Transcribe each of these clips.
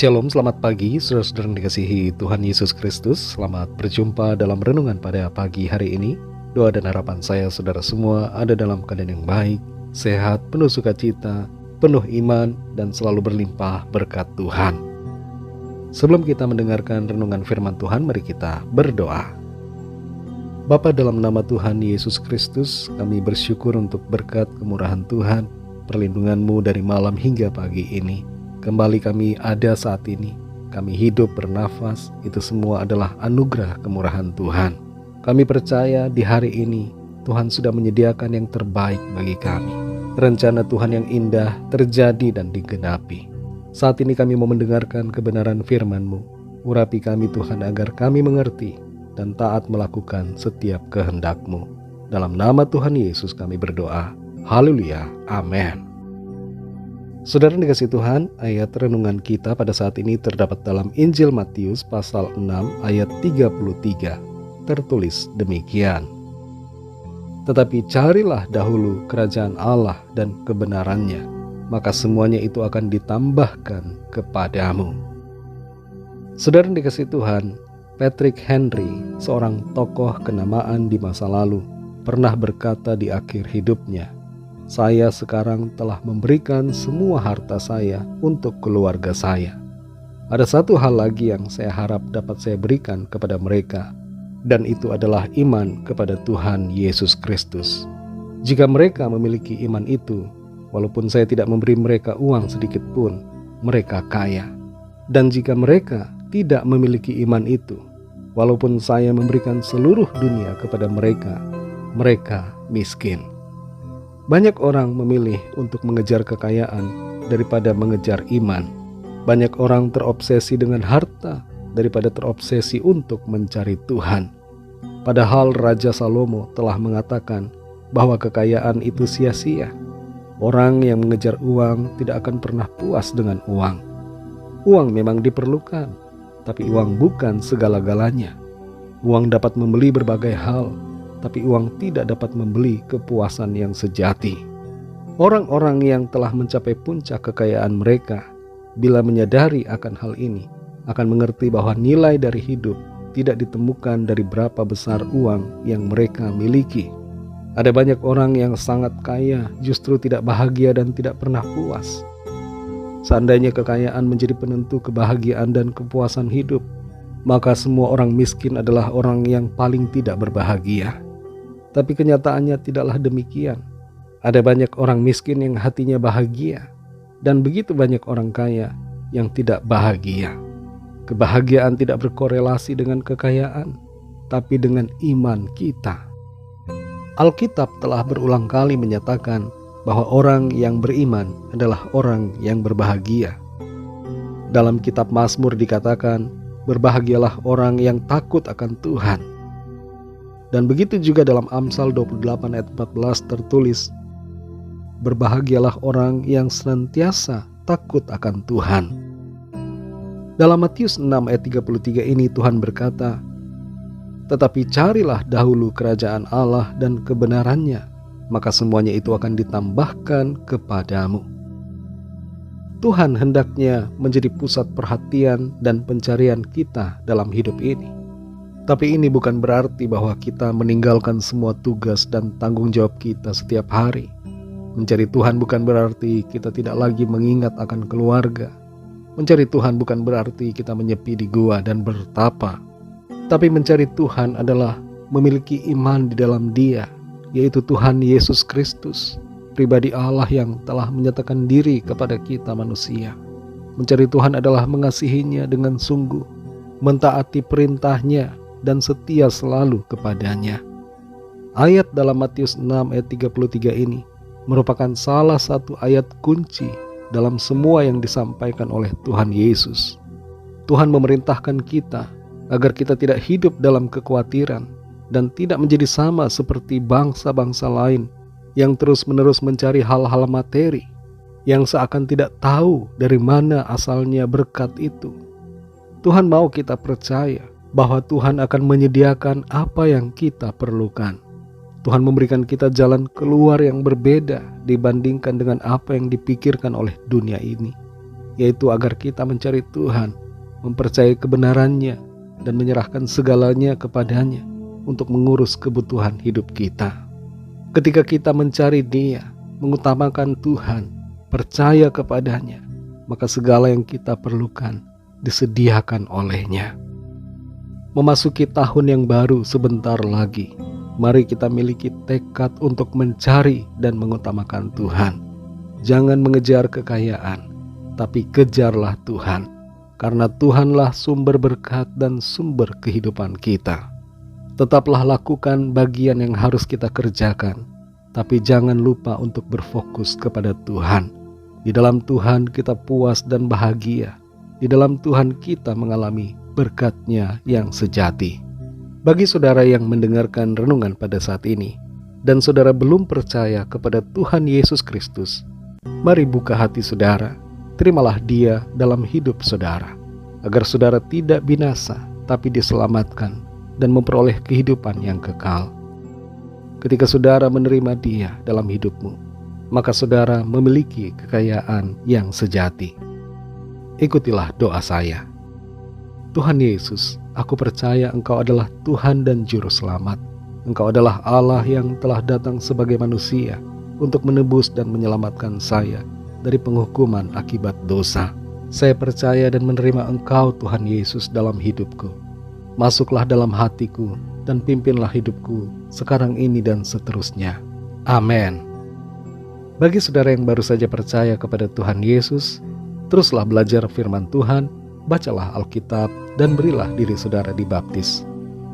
Shalom, selamat pagi saudara-saudara yang dikasihi Tuhan Yesus Kristus. Selamat berjumpa dalam renungan pada pagi hari ini. Doa dan harapan saya saudara semua ada dalam keadaan yang baik, sehat, penuh sukacita, penuh iman, dan selalu berlimpah berkat Tuhan. Sebelum kita mendengarkan renungan firman Tuhan, mari kita berdoa. Bapa, dalam nama Tuhan Yesus Kristus, kami bersyukur untuk berkat kemurahan Tuhan, perlindungan-Mu dari malam hingga pagi ini. Kembali kami ada saat ini, kami hidup bernafas, itu semua adalah anugerah kemurahan Tuhan. Kami percaya di hari ini Tuhan sudah menyediakan yang terbaik bagi kami. Rencana Tuhan yang indah terjadi dan digenapi. Saat ini kami mau mendengarkan kebenaran firman-Mu. Urapi kami Tuhan agar kami mengerti dan taat melakukan setiap kehendak-Mu. Dalam nama Tuhan Yesus kami berdoa. Haleluya, amin. Saudara yang dikasihi Tuhan, ayat renungan kita pada saat ini terdapat dalam Injil Matius pasal 6 ayat 33. Tertulis demikian. Tetapi carilah dahulu kerajaan Allah dan kebenarannya, maka semuanya itu akan ditambahkan kepadamu. Saudara yang dikasihi Tuhan, Patrick Henry, seorang tokoh kenamaan di masa lalu, pernah berkata di akhir hidupnya, "Saya sekarang telah memberikan semua harta saya untuk keluarga saya. Ada satu hal lagi yang saya harap dapat saya berikan kepada mereka, dan itu adalah iman kepada Tuhan Yesus Kristus. Jika mereka memiliki iman itu, walaupun saya tidak memberi mereka uang sedikit pun, mereka kaya. Dan jika mereka tidak memiliki iman itu, walaupun saya memberikan seluruh dunia kepada mereka, mereka miskin." Banyak orang memilih untuk mengejar kekayaan daripada mengejar iman. Banyak orang terobsesi dengan harta daripada terobsesi untuk mencari Tuhan. Padahal Raja Salomo telah mengatakan bahwa kekayaan itu sia-sia. Orang yang mengejar uang tidak akan pernah puas dengan uang. Uang memang diperlukan, tapi uang bukan segala-galanya. Uang dapat membeli berbagai hal, tapi uang tidak dapat membeli kepuasan yang sejati. Orang-orang yang telah mencapai puncak kekayaan mereka, bila menyadari akan hal ini, akan mengerti bahwa nilai dari hidup tidak ditemukan dari berapa besar uang yang mereka miliki. Ada banyak orang yang sangat kaya justru tidak bahagia dan tidak pernah puas. Seandainya kekayaan menjadi penentu kebahagiaan dan kepuasan hidup, maka semua orang miskin adalah orang yang paling tidak berbahagia. Tapi kenyataannya tidaklah demikian. Ada banyak orang miskin yang hatinya bahagia, dan begitu banyak orang kaya yang tidak bahagia. Kebahagiaan tidak berkorelasi dengan kekayaan, tapi dengan iman kita. Alkitab telah berulang kali menyatakan bahwa orang yang beriman adalah orang yang berbahagia. Dalam kitab Mazmur dikatakan, "Berbahagialah orang yang takut akan Tuhan." Dan begitu juga dalam Amsal 28 ayat 14 tertulis, "Berbahagialah orang yang senantiasa takut akan Tuhan." Dalam Matius 6 ayat 33 ini Tuhan berkata, "Tetapi carilah dahulu kerajaan Allah dan kebenarannya, maka semuanya itu akan ditambahkan kepadamu." Tuhan hendaknya menjadi pusat perhatian dan pencarian kita dalam hidup ini. Tapi ini bukan berarti bahwa kita meninggalkan semua tugas dan tanggung jawab kita setiap hari. Mencari Tuhan bukan berarti kita tidak lagi mengingat akan keluarga. Mencari Tuhan bukan berarti kita menyepi di gua dan bertapa. Tapi mencari Tuhan adalah memiliki iman di dalam Dia, yaitu Tuhan Yesus Kristus, pribadi Allah yang telah menyatakan diri kepada kita manusia. Mencari Tuhan adalah mengasihinya dengan sungguh, mentaati perintahnya, dan setia selalu kepadanya. Ayat dalam Matius 6 ayat 33 ini merupakan salah satu ayat kunci dalam semua yang disampaikan oleh Tuhan Yesus. Tuhan memerintahkan kita agar kita tidak hidup dalam kekhawatiran dan tidak menjadi sama seperti bangsa-bangsa lain yang terus-menerus mencari hal-hal materi, yang seakan tidak tahu dari mana asalnya berkat itu. Tuhan mau kita percaya bahwa Tuhan akan menyediakan apa yang kita perlukan. Tuhan memberikan kita jalan keluar yang berbeda dibandingkan dengan apa yang dipikirkan oleh dunia ini. yaitu agar kita mencari Tuhan, mempercayai kebenarannya, dan menyerahkan segalanya kepadanya untuk mengurus kebutuhan hidup kita. Ketika kita mencari Dia, mengutamakan Tuhan, percaya kepadanya, maka segala yang kita perlukan disediakan oleh-Nya. Memasuki tahun yang baru sebentar lagi, mari kita miliki tekad untuk mencari dan mengutamakan Tuhan. Jangan mengejar kekayaan, tapi kejarlah Tuhan, karena Tuhanlah sumber berkat dan sumber kehidupan kita. Tetaplah lakukan bagian yang harus kita kerjakan, tapi jangan lupa untuk berfokus kepada Tuhan. Di dalam Tuhan kita puas dan bahagia. Di dalam Tuhan kita mengalami berkat-Nya yang sejati. Bagi saudara yang mendengarkan renungan pada saat ini, dan saudara belum percaya kepada Tuhan Yesus Kristus, mari buka hati saudara, terimalah Dia dalam hidup saudara, agar saudara tidak binasa, tapi diselamatkan dan memperoleh kehidupan yang kekal. Ketika saudara menerima Dia dalam hidupmu, maka saudara memiliki kekayaan yang sejati. Ikutilah doa saya. Tuhan Yesus, aku percaya Engkau adalah Tuhan dan Juru Selamat. Engkau adalah Allah yang telah datang sebagai manusia untuk menebus dan menyelamatkan saya dari penghukuman akibat dosa. Saya percaya dan menerima Engkau, Tuhan Yesus, dalam hidupku. Masuklah dalam hatiku dan pimpinlah hidupku sekarang ini dan seterusnya. Amin. Bagi saudara yang baru saja percaya kepada Tuhan Yesus, teruslah belajar firman Tuhan, bacalah Alkitab, dan berilah diri saudara dibaptis.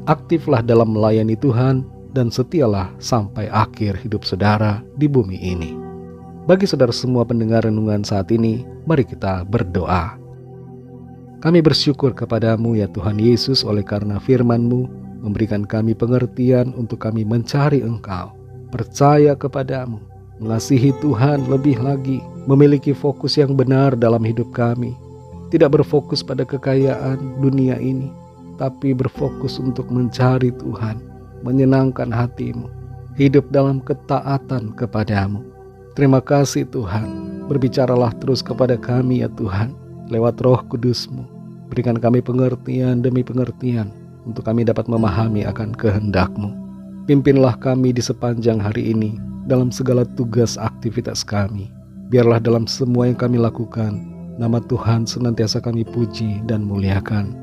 Aktiflah dalam melayani Tuhan, dan setialah sampai akhir hidup saudara di bumi ini. Bagi saudara semua pendengar renungan saat ini, mari kita berdoa. Kami bersyukur kepadamu ya Tuhan Yesus, oleh karena firman-Mu memberikan kami pengertian untuk kami mencari Engkau, percaya kepadamu, mengasihi Tuhan lebih lagi, memiliki fokus yang benar dalam hidup kami, tidak berfokus pada kekayaan dunia ini, tapi berfokus untuk mencari Tuhan, menyenangkan hati-Mu, hidup dalam ketaatan kepadamu. Terima kasih Tuhan, berbicaralah terus kepada kami ya Tuhan, lewat Roh Kudus-Mu. Berikan kami pengertian demi pengertian, untuk kami dapat memahami akan kehendak-Mu. Pimpinlah kami di sepanjang hari ini, dalam segala tugas aktivitas kami. Biarlah dalam semua yang kami lakukan, nama Tuhan senantiasa kami puji dan muliakan.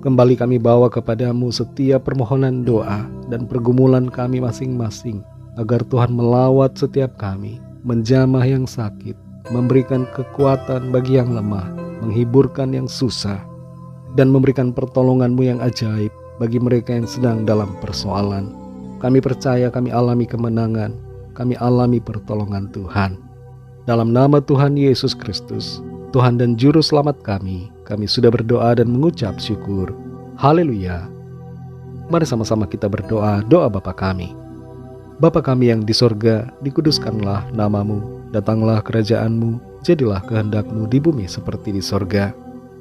Kembali kami bawa kepadamu setiap permohonan doa dan pergumulan kami masing-masing, agar Tuhan melawat setiap kami, menjamah yang sakit, memberikan kekuatan bagi yang lemah, menghiburkan yang susah, dan memberikan pertolongan-Mu yang ajaib bagi mereka yang sedang dalam persoalan. Kami percaya kami alami kemenangan, kami alami pertolongan Tuhan. Dalam nama Tuhan Yesus Kristus, Tuhan dan Juru Selamat kami sudah berdoa dan mengucap syukur. Haleluya. Mari sama-sama kita berdoa, doa Bapa kami. Bapa kami yang di sorga, dikuduskanlah nama-Mu, datanglah kerajaan-Mu, jadilah kehendak-Mu di bumi seperti di sorga.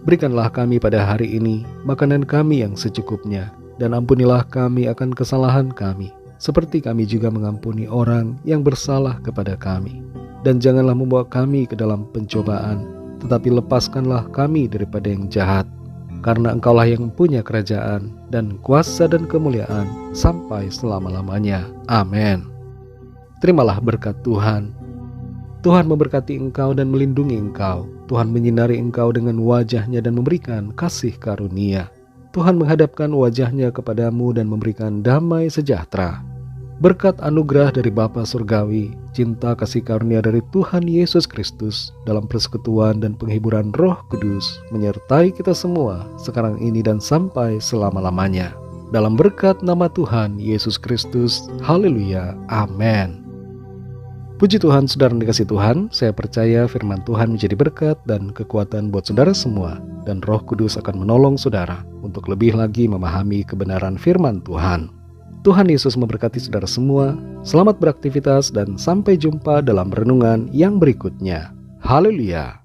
Berikanlah kami pada hari ini makanan kami yang secukupnya, dan ampunilah kami akan kesalahan kami, seperti kami juga mengampuni orang yang bersalah kepada kami. Dan janganlah membawa kami ke dalam pencobaan, tetapi lepaskanlah kami daripada yang jahat. Karena Engkaulah yang punya kerajaan dan kuasa dan kemuliaan sampai selama-lamanya. Amin. Terimalah berkat Tuhan. Tuhan memberkati engkau dan melindungi engkau. Tuhan menyinari engkau dengan wajah-Nya dan memberikan kasih karunia. Tuhan menghadapkan wajah-Nya kepadamu dan memberikan damai sejahtera. Berkat anugerah dari Bapa Surgawi, cinta kasih karunia dari Tuhan Yesus Kristus, dalam persekutuan dan penghiburan Roh Kudus, menyertai kita semua, sekarang ini dan sampai selama-lamanya. Dalam berkat nama Tuhan Yesus Kristus, haleluya, amin. Puji Tuhan, saudara dikasih Tuhan, saya percaya firman Tuhan menjadi berkat dan kekuatan buat saudara semua, dan Roh Kudus akan menolong saudara untuk lebih lagi memahami kebenaran firman Tuhan. Tuhan Yesus memberkati saudara semua. Selamat beraktivitas dan sampai jumpa dalam renungan yang berikutnya. Haleluya.